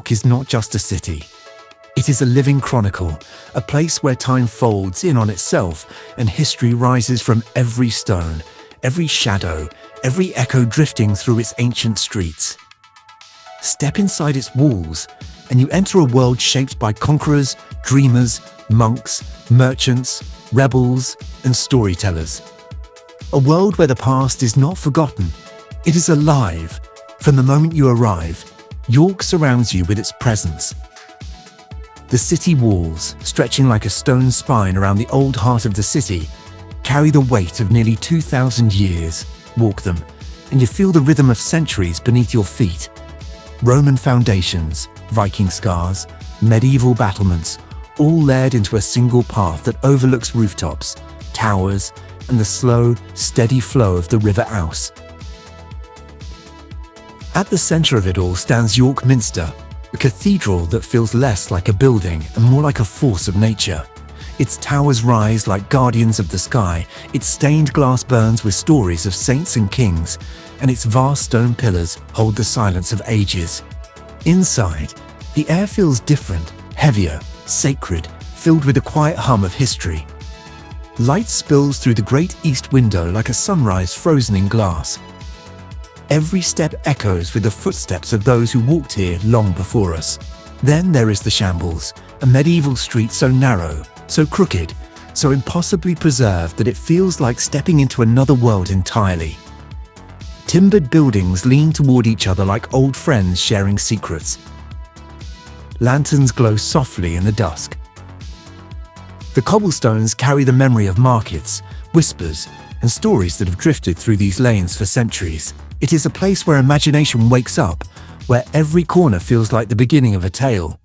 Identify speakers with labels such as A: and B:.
A: York is not just a city. It is a living chronicle, a place where time folds in on itself and history rises from every stone, every shadow, every echo drifting through its ancient streets. Step inside its walls, and you enter a world shaped by conquerors, dreamers, monks, merchants, rebels, and storytellers. A world where the past is not forgotten, it is alive. From the moment you arrive, York surrounds you with its presence. The city walls, stretching like a stone spine around the old heart of the city, carry the weight of nearly 2,000 years. Walk them, and you feel the rhythm of centuries beneath your feet. Roman foundations, Viking scars, medieval battlements, all layered into a single path that overlooks rooftops, towers, and the slow, steady flow of the River Ouse. At the center of it all stands York Minster, a cathedral that feels less like a building and more like a force of nature. Its towers rise like guardians of the sky, its stained glass burns with stories of saints and kings, and its vast stone pillars hold the silence of ages. Inside, the air feels different, heavier, sacred, filled with the quiet hum of history. Light spills through the great east window like a sunrise frozen in glass. Every step echoes with the footsteps of those who walked here long before us. Then there is the Shambles, a medieval street so narrow, so crooked, so impossibly preserved that it feels like stepping into another world entirely. Timbered buildings lean toward each other like old friends sharing secrets. Lanterns glow softly in the dusk. The cobblestones carry the memory of markets, whispers, and stories that have drifted through these lanes for centuries. It is a place where imagination wakes up, where every corner feels like the beginning of a tale.